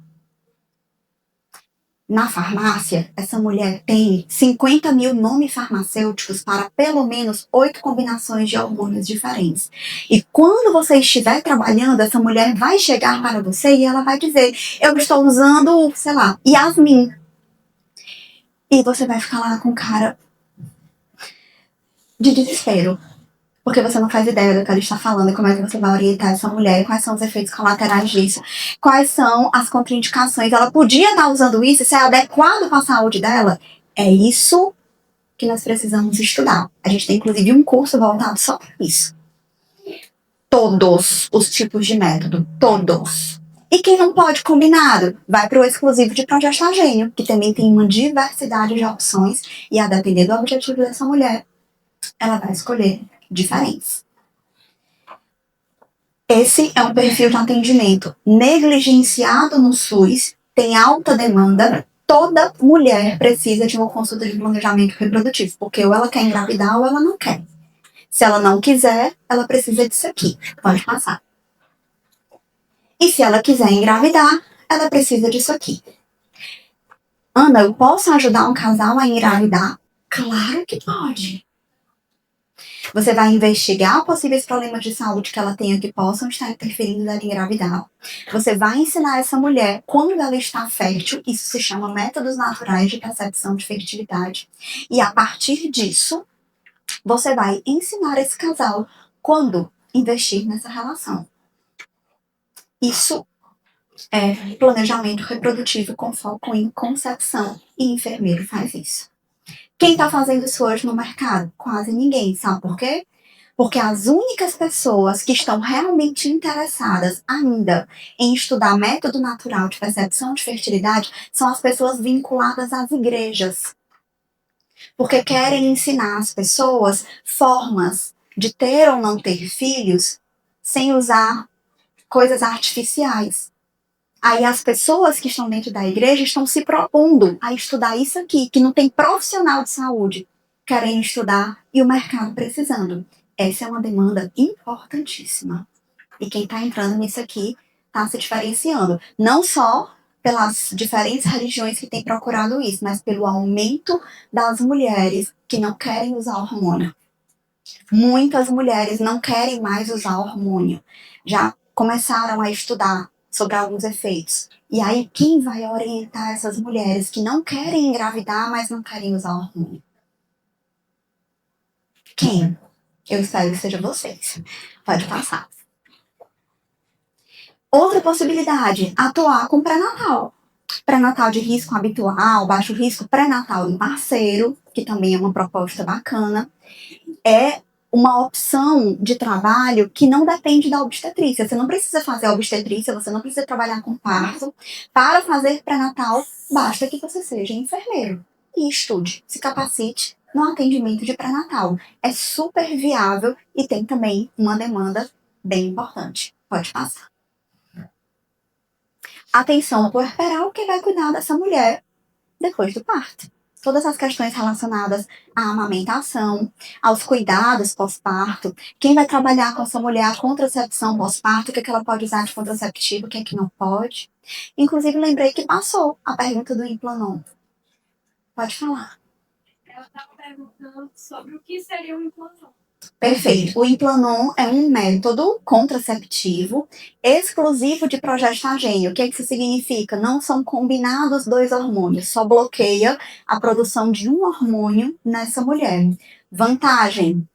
Na farmácia, essa mulher tem 50 mil nomes farmacêuticos para pelo menos 8 combinações de hormônios diferentes. E quando você estiver trabalhando, essa mulher vai chegar para você e ela vai dizer: eu estou usando, sei lá, Yasmin. E você vai ficar lá com cara de desespero. Porque você não faz ideia do que ela está falando e como é que você vai orientar essa mulher, quais são os efeitos colaterais disso, quais são as contraindicações. Ela podia estar usando isso, isso é adequado para a saúde dela? É isso que nós precisamos estudar. A gente tem, inclusive, um curso voltado só para isso. Todos os tipos de método, todos. E quem não pode combinado, vai para o exclusivo de progestagênio, que também tem uma diversidade de opções, e a depender do objetivo dessa mulher, ela vai escolher diferentes. Esse é um perfil de atendimento negligenciado no SUS, tem alta demanda. Toda mulher precisa de uma consulta de planejamento reprodutivo, porque ou ela quer engravidar ou ela não quer. Se ela não quiser, ela precisa disso aqui. Pode passar. E se ela quiser engravidar, ela precisa disso aqui. Ana, eu posso ajudar um casal a engravidar? Claro que pode. Você vai investigar possíveis problemas de saúde que ela tenha que possam estar interferindo nela engravidar. Você vai ensinar essa mulher quando ela está fértil, isso se chama métodos naturais de percepção de fertilidade. E a partir disso, você vai ensinar esse casal quando investir nessa relação. Isso é planejamento reprodutivo com foco em concepção, e enfermeiro faz isso. Quem está fazendo isso hoje no mercado? Quase ninguém. Sabe por quê? Porque as únicas pessoas que estão realmente interessadas ainda em estudar método natural de percepção de fertilidade são as pessoas vinculadas às igrejas. Porque querem ensinar as pessoas formas de ter ou não ter filhos sem usar coisas artificiais. Aí as pessoas que estão dentro da igreja estão se propondo a estudar isso aqui, que não tem profissional de saúde querendo estudar e o mercado precisando. Essa é uma demanda importantíssima. E quem está entrando nisso aqui está se diferenciando. Não só pelas diferentes religiões que têm procurado isso, mas pelo aumento das mulheres que não querem usar hormônio. Muitas mulheres não querem mais usar hormônio. Já começaram a estudar sobre alguns efeitos. E aí, quem vai orientar essas mulheres que não querem engravidar, mas não querem usar hormônio? Quem? Eu espero que seja vocês. Pode passar. Outra possibilidade, atuar com pré-natal. Pré-natal de risco habitual, baixo risco, pré-natal do parceiro, que também é uma proposta bacana. É uma opção de trabalho que não depende da obstetrícia. Você não precisa fazer a obstetrícia, você não precisa trabalhar com parto. Para fazer pré-natal, basta que você seja enfermeiro e estude, se capacite no atendimento de pré-natal. É super viável e tem também uma demanda bem importante. Pode passar. Atenção puerperal, que vai cuidar dessa mulher depois do parto. Todas as questões relacionadas à amamentação, aos cuidados pós-parto, quem vai trabalhar com essa mulher a contracepção pós-parto, o que é que ela pode usar de contraceptivo, o que é que não pode. Inclusive, lembrei que passou a pergunta do Implanon. Pode falar. Ela estava perguntando sobre o que seria o Implanon. Perfeito. O Implanon é um método contraceptivo exclusivo de progestagênio. O que isso significa? Não são combinados dois hormônios, só bloqueia a produção de um hormônio nessa mulher. Vantagem: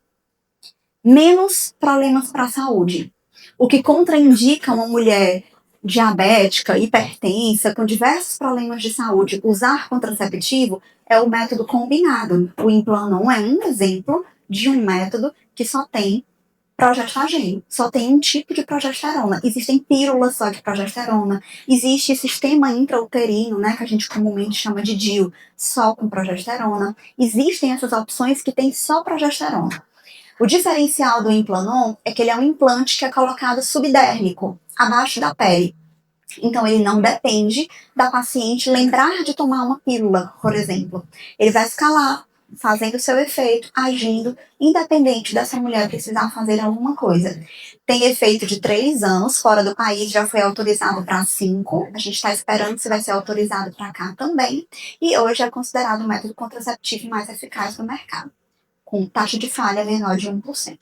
menos problemas para a saúde. O que contraindica uma mulher diabética, hipertensa, com diversos problemas de saúde, usar contraceptivo é o método combinado. O Implanon é um exemplo de um método que só tem progestagênio, só tem um tipo de progesterona. Existem pílulas só de progesterona, existe sistema intrauterino, né, que a gente comumente chama de DIU, só com progesterona. Existem essas opções que tem só progesterona. O diferencial do Implanon é que ele é um implante que é colocado subdérmico, abaixo da pele. Então, ele não depende da paciente lembrar de tomar uma pílula, por exemplo. Ele vai ficar lá, fazendo o seu efeito, agindo, independente dessa mulher precisar fazer alguma coisa. Tem efeito de 3 anos, fora do país já foi autorizado para 5. A gente está esperando se vai ser autorizado para cá também. E hoje é considerado o método contraceptivo mais eficaz do mercado, com taxa de falha menor de 1%.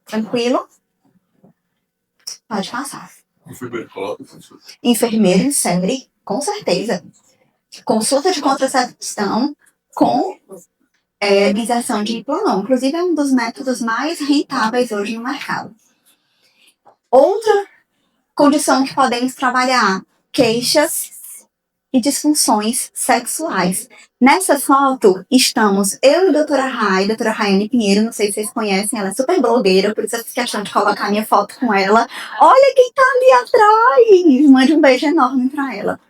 Tranquilo? Pode passar. Enfermeiro coloca, professor? Enfermeiro insere, com certeza. Consulta de contracepção com inserção de Implanon. Inclusive, é um dos métodos mais rentáveis hoje no mercado. Outra condição que podemos trabalhar, queixas e disfunções sexuais. Nessa foto, estamos eu e a doutora Raiane Pinheiro, não sei se vocês conhecem, ela é super blogueira, por isso eu fiz questão de colocar minha foto com ela. Olha quem tá ali atrás! Mande um beijo enorme pra ela.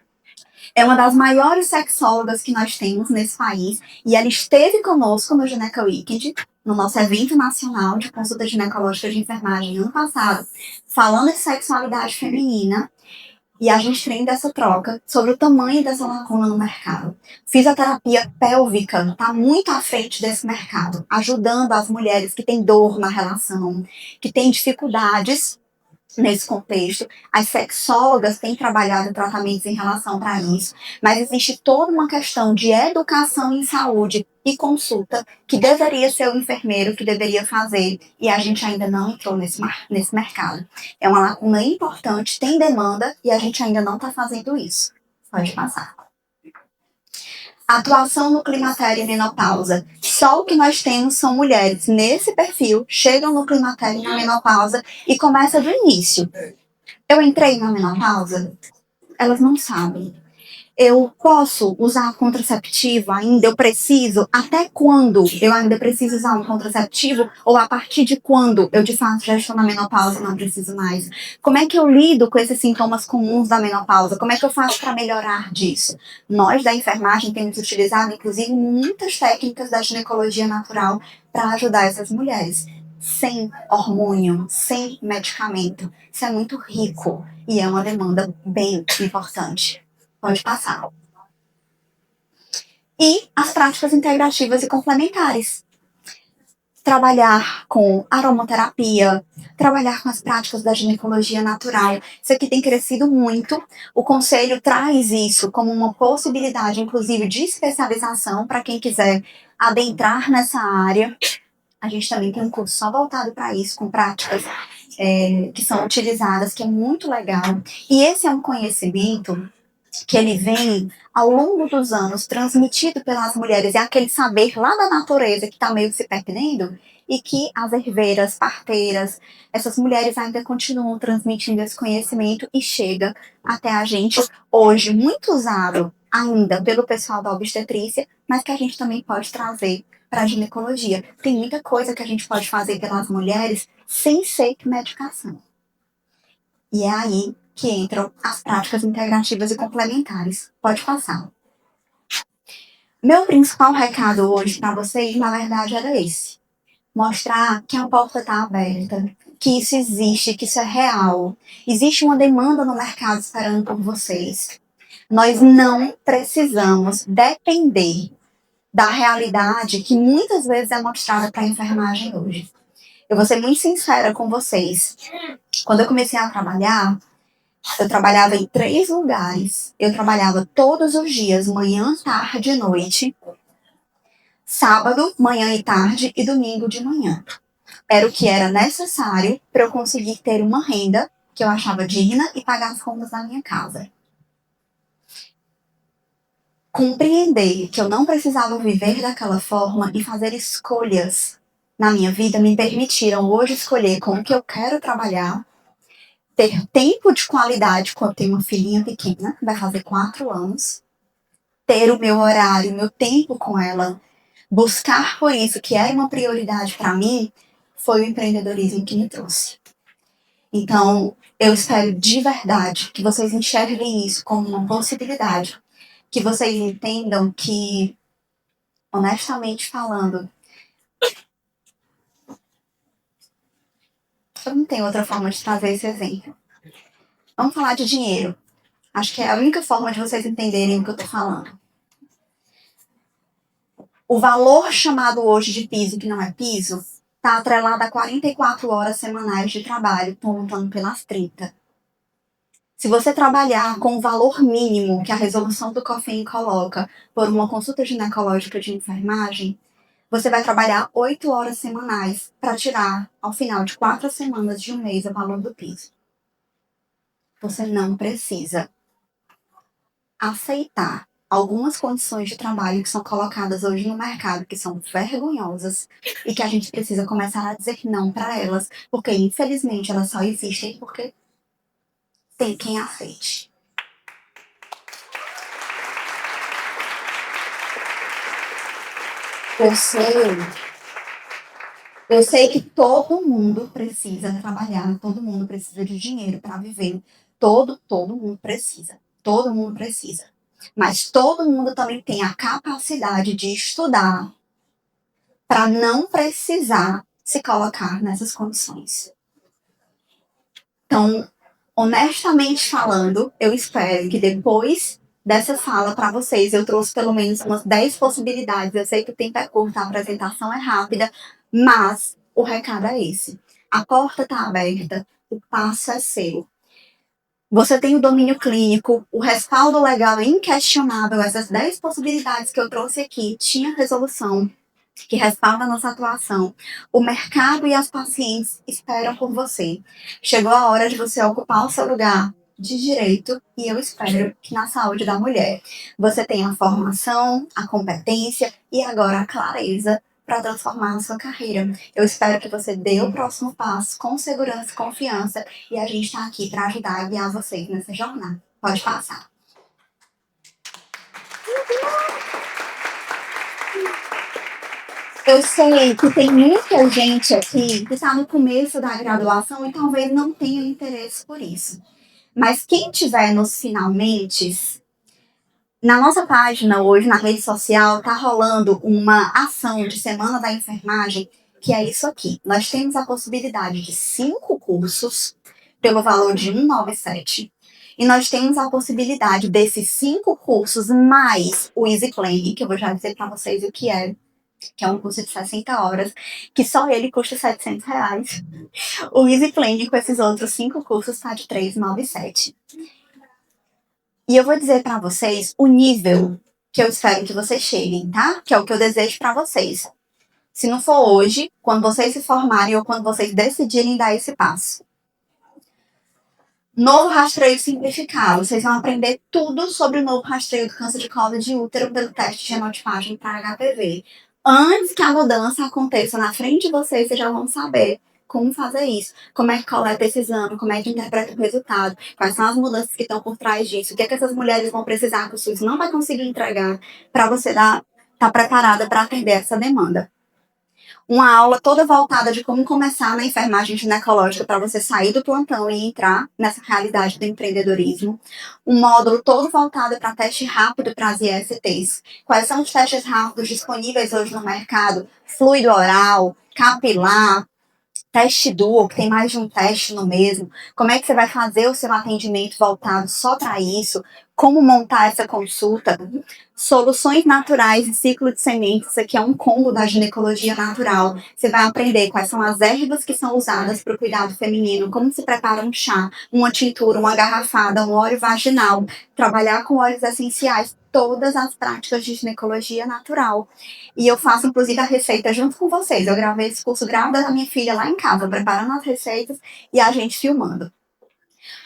É uma das maiores sexólogas que nós temos nesse país, e ela esteve conosco no Gineca Weekend, no nosso evento nacional de consulta ginecológica de enfermagem ano passado, falando de sexualidade feminina. E a gente tem dessa troca sobre o tamanho dessa lacuna no mercado. Fisioterapia pélvica está muito à frente desse mercado, ajudando as mulheres que têm dor na relação, que têm dificuldades nesse contexto. As sexólogas têm trabalhado tratamentos em relação para isso, mas existe toda uma questão de educação em saúde e consulta que deveria ser o enfermeiro que deveria fazer, e a gente ainda não entrou nesse mercado. É uma lacuna importante, tem demanda e a gente ainda não está fazendo isso. Pode passar. Atuação no climatério e menopausa. Só o que nós temos são mulheres nesse perfil, chegam no climatério e na menopausa e começa do início. Eu entrei na menopausa? Elas não sabem. Eu posso usar contraceptivo ainda? Eu preciso? Até quando eu ainda preciso usar um contraceptivo? Ou a partir de quando eu de fato já estou na menopausa e não preciso mais? Como é que eu lido com esses sintomas comuns da menopausa? Como é que eu faço para melhorar disso? Nós da enfermagem temos utilizado, inclusive, muitas técnicas da ginecologia natural para ajudar essas mulheres. Sem hormônio, sem medicamento. Isso é muito rico e é uma demanda bem importante. Pode passar. E as práticas integrativas e complementares. Trabalhar com aromaterapia, trabalhar com as práticas da ginecologia natural. Isso aqui tem crescido muito. O Conselho traz isso como uma possibilidade, inclusive, de especialização para quem quiser adentrar nessa área. A gente também tem um curso só voltado para isso, com práticas que são utilizadas, que é muito legal. E esse é um conhecimento que ele vem ao longo dos anos transmitido pelas mulheres, é aquele saber lá da natureza que está meio se perdendo, e que as herveiras, parteiras, essas mulheres ainda continuam transmitindo esse conhecimento e chega até a gente hoje, muito usado ainda pelo pessoal da obstetrícia, mas que a gente também pode trazer para a ginecologia. Tem muita coisa que a gente pode fazer pelas mulheres sem ser medicação. E é aí que entram as práticas integrativas e complementares. Pode passar. Meu principal recado hoje para vocês, na verdade, era esse. Mostrar que a porta está aberta, que isso existe, que isso é real. Existe uma demanda no mercado esperando por vocês. Nós não precisamos depender da realidade que muitas vezes é mostrada para a enfermagem hoje. Eu vou ser muito sincera com vocês. Quando eu comecei a trabalhar, eu trabalhava em 3 lugares. Eu trabalhava todos os dias, manhã, tarde e noite. Sábado, manhã e tarde e domingo de manhã. Era o que era necessário para eu conseguir ter uma renda que eu achava digna e pagar as contas da minha casa. Compreender que eu não precisava viver daquela forma e fazer escolhas na minha vida me permitiram hoje escolher com o que eu quero trabalhar, ter tempo de qualidade quando eu tenho uma filhinha pequena, vai fazer 4 anos, ter o meu horário, meu tempo com ela, buscar por isso, que era uma prioridade para mim, foi o empreendedorismo que me trouxe. Então, eu espero de verdade que vocês enxerguem isso como uma possibilidade, que vocês entendam que, honestamente falando, eu não tenho outra forma de trazer esse exemplo. Vamos falar de dinheiro. Acho que é a única forma de vocês entenderem o que eu tô falando. O valor chamado hoje de piso, que não é piso, está atrelado a 44 horas semanais de trabalho, contando pelas 30. Se você trabalhar com o valor mínimo que a resolução do COFIN coloca por uma consulta ginecológica de enfermagem, você vai trabalhar 8 horas semanais para tirar, ao final de 4 semanas de um mês, o valor do piso. Você não precisa aceitar algumas condições de trabalho que são colocadas hoje no mercado, que são vergonhosas, e que a gente precisa começar a dizer não para elas, porque infelizmente elas só existem porque tem quem aceite. Eu sei que todo mundo precisa trabalhar, todo mundo precisa de dinheiro para viver, todo mundo precisa, todo mundo precisa. Mas todo mundo também tem a capacidade de estudar para não precisar se colocar nessas condições. Então, honestamente falando, eu espero que depois dessa fala para vocês, eu trouxe pelo menos umas 10 possibilidades. Eu sei que o tempo é curto, a apresentação é rápida, mas o recado é esse. A porta está aberta, o passo é seu. Você tem o domínio clínico, o respaldo legal é inquestionável. Essas 10 possibilidades que eu trouxe aqui tinha resolução que respalda a nossa atuação. O mercado e as pacientes esperam por você. Chegou a hora de você ocupar o seu lugar de direito e eu espero que na saúde da mulher você tenha a formação, a competência e agora a clareza para transformar a sua carreira. Eu espero que você dê o próximo passo com segurança e confiança e a gente está aqui para ajudar e guiar vocês nessa jornada. Pode passar. Eu sei que tem muita gente aqui que está no começo da graduação e talvez não tenha interesse por isso. Mas quem tiver nos finalmente, na nossa página hoje, na rede social, está rolando uma ação de Semana da Enfermagem, que é isso aqui. Nós temos a possibilidade de 5 cursos pelo valor de 197. E nós temos a possibilidade desses 5 cursos mais o Easy Plan, que eu vou já dizer para vocês o que é um curso de 60 horas, que só ele custa R$700. O Easy Plan com esses outros 5 cursos está de 397. E eu vou dizer para vocês o nível que eu espero que vocês cheguem, tá? Que é o que eu desejo para vocês. Se não for hoje, quando vocês se formarem ou quando vocês decidirem dar esse passo. Novo rastreio simplificado. Vocês vão aprender tudo sobre o novo rastreio do câncer de colo de útero pelo teste de genotipagem para HPV. Antes que a mudança aconteça na frente de vocês já vão saber como fazer isso, como é que coleta esse exame, como é que interpreta o resultado, quais são as mudanças que estão por trás disso, o que é que essas mulheres vão precisar que o SUS não vai conseguir entregar para você estar preparada para atender essa demanda. Uma aula toda voltada de como começar na enfermagem ginecológica para você sair do plantão e entrar nessa realidade do empreendedorismo. Um módulo todo voltado para teste rápido para as ISTs. Quais são os testes rápidos disponíveis hoje no mercado? Fluido oral, capilar, teste duo, que tem mais de um teste no mesmo. Como é que você vai fazer o seu atendimento voltado só para isso? Como montar essa consulta? Soluções naturais e ciclo de sementes. Isso aqui é um combo da ginecologia natural. Você vai aprender quais são as ervas que são usadas para o cuidado feminino, como se prepara um chá, uma tintura, uma garrafada, um óleo vaginal, trabalhar com óleos essenciais, todas as práticas de ginecologia natural. E eu faço, inclusive, a receita junto com vocês. Eu gravei esse curso grávida da minha filha lá em casa, preparando as receitas e a gente filmando.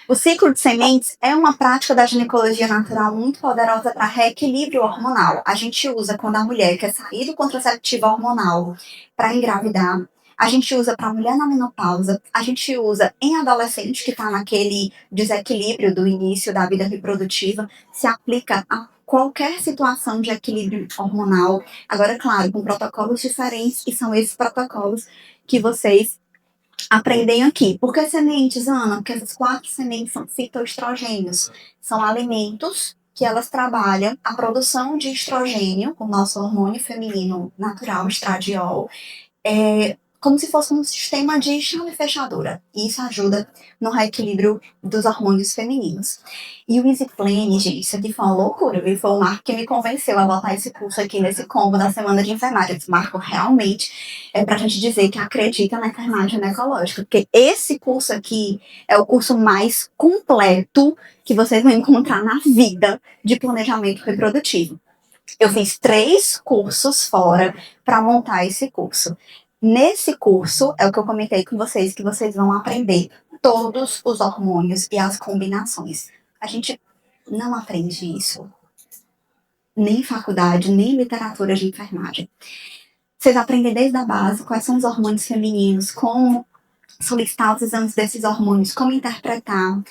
O ciclo de sementes é uma prática da ginecologia natural muito poderosa para reequilíbrio hormonal. A gente usa quando a mulher quer sair do contraceptivo hormonal para engravidar. A gente usa para mulher na menopausa, a gente usa em adolescente que está naquele desequilíbrio do início da vida reprodutiva, se aplica a qualquer situação de equilíbrio hormonal. Agora, claro, com protocolos diferentes, e são esses protocolos que vocês aprendem aqui. Por que sementes, Ana? Porque essas 4 sementes são fitoestrogênios. São alimentos que elas trabalham a produção de estrogênio, o nosso hormônio feminino natural, estradiol, como se fosse um sistema de chave fechadura. E isso ajuda no reequilíbrio dos hormônios femininos. E o EasyPlane, gente, isso aqui foi uma loucura, viu? Foi o Marco que me convenceu a botar esse curso aqui nesse combo da semana de enfermagem. Esse Marco realmente é pra gente dizer que acredita na enfermagem ginecológica, porque esse curso aqui é o curso mais completo que vocês vão encontrar na vida de planejamento reprodutivo. Eu fiz 3 cursos fora para montar esse curso. Nesse curso, é o que eu comentei com vocês, que vocês vão aprender todos os hormônios e as combinações. A gente não aprende isso, nem em faculdade, nem em literatura de enfermagem. Vocês aprendem desde a base quais são os hormônios femininos, como solicitar os exames desses hormônios, como interpretar,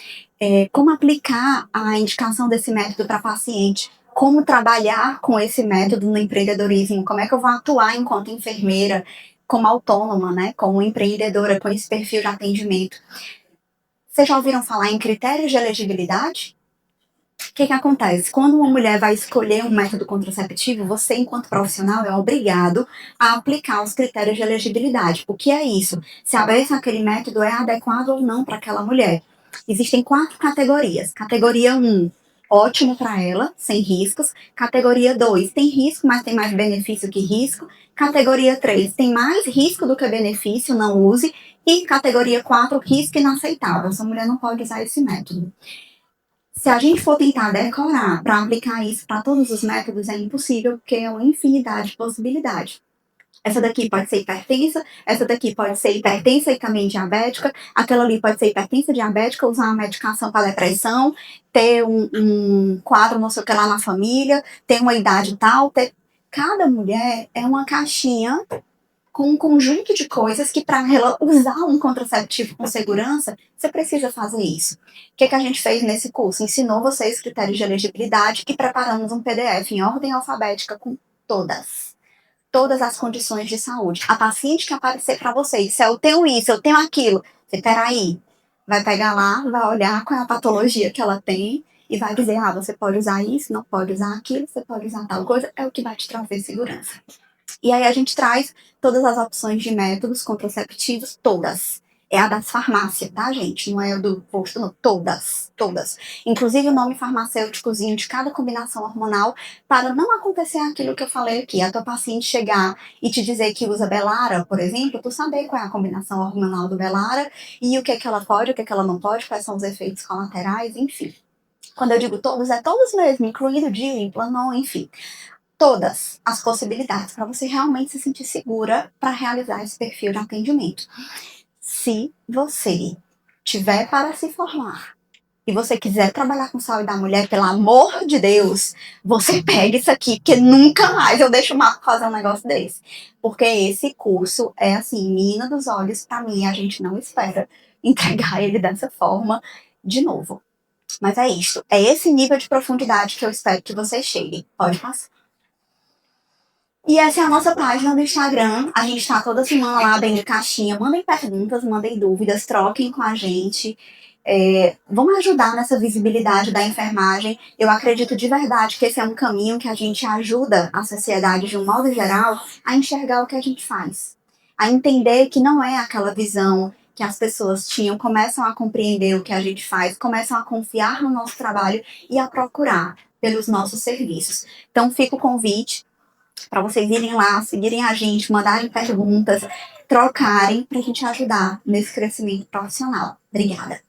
como aplicar a indicação desse método para paciente, como trabalhar com esse método no empreendedorismo, como é que eu vou atuar enquanto enfermeira, como autônoma, né, como empreendedora, com esse perfil de atendimento. Vocês já ouviram falar em critérios de elegibilidade? O que acontece? Quando uma mulher vai escolher um método contraceptivo, você, enquanto profissional, é obrigado a aplicar os critérios de elegibilidade. O que é isso? Saber se aquele método é adequado ou não para aquela mulher. Existem 4 categorias. Categoria 1, ótimo para ela, sem riscos. Categoria 2, tem risco, mas tem mais benefício que risco. Categoria 3, tem mais risco do que benefício, não use. E categoria 4, risco inaceitável. Essa mulher não pode usar esse método. Se a gente for tentar decorar para aplicar isso para todos os métodos, é impossível, porque é uma infinidade de possibilidades. Essa daqui pode ser hipertensa, essa daqui pode ser hipertensa e também diabética, aquela ali pode ser hipertensa, diabética, usar uma medicação para depressão, ter um quadro não sei o que lá na família, ter uma idade tal, Cada mulher é uma caixinha com um conjunto de coisas que para ela usar um contraceptivo com segurança, você precisa fazer isso. O que a gente fez nesse curso? Ensinou vocês critérios de elegibilidade e preparamos um PDF em ordem alfabética com todas as condições de saúde. A paciente que aparecer para vocês, se eu tenho isso, eu tenho aquilo, você, peraí, vai pegar lá, vai olhar qual é a patologia que ela tem e vai dizer, você pode usar isso, não pode usar aquilo, você pode usar tal coisa, é o que vai te trazer segurança. E aí a gente traz todas as opções de métodos contraceptivos, todas. É a das farmácias, tá, gente? Não é o do posto, não. Todas. Inclusive o nome farmacêuticozinho de cada combinação hormonal, para não acontecer aquilo que eu falei aqui. A tua paciente chegar e te dizer que usa Belara, por exemplo, tu saber qual é a combinação hormonal do Belara e o que é que ela pode, o que é que ela não pode, quais são os efeitos colaterais, enfim. Quando eu digo todos, é todos mesmo, incluindo DIU, Planon, enfim. Todas as possibilidades para você realmente se sentir segura para realizar esse perfil de atendimento. Se você tiver para se formar e você quiser trabalhar com saúde da mulher, pelo amor de Deus, você pega isso aqui, porque nunca mais eu deixo o Marco fazer um negócio desse. Porque esse curso é assim, menina dos olhos para mim, a gente não espera entregar ele dessa forma de novo. Mas é isso, é esse nível de profundidade que eu espero que vocês cheguem. Pode passar. E essa é a nossa página do Instagram. A gente tá toda semana lá abrindo caixinha. Mandem perguntas, mandem dúvidas, troquem com a gente. Vamos ajudar nessa visibilidade da enfermagem. Eu acredito de verdade que esse é um caminho que a gente ajuda a sociedade, de um modo geral, a enxergar o que a gente faz. A entender que não é aquela visão que as pessoas tinham, começam a compreender o que a gente faz, começam a confiar no nosso trabalho e a procurar pelos nossos serviços. Então fica o convite para vocês irem lá, seguirem a gente, mandarem perguntas, trocarem, para a gente ajudar nesse crescimento profissional. Obrigada.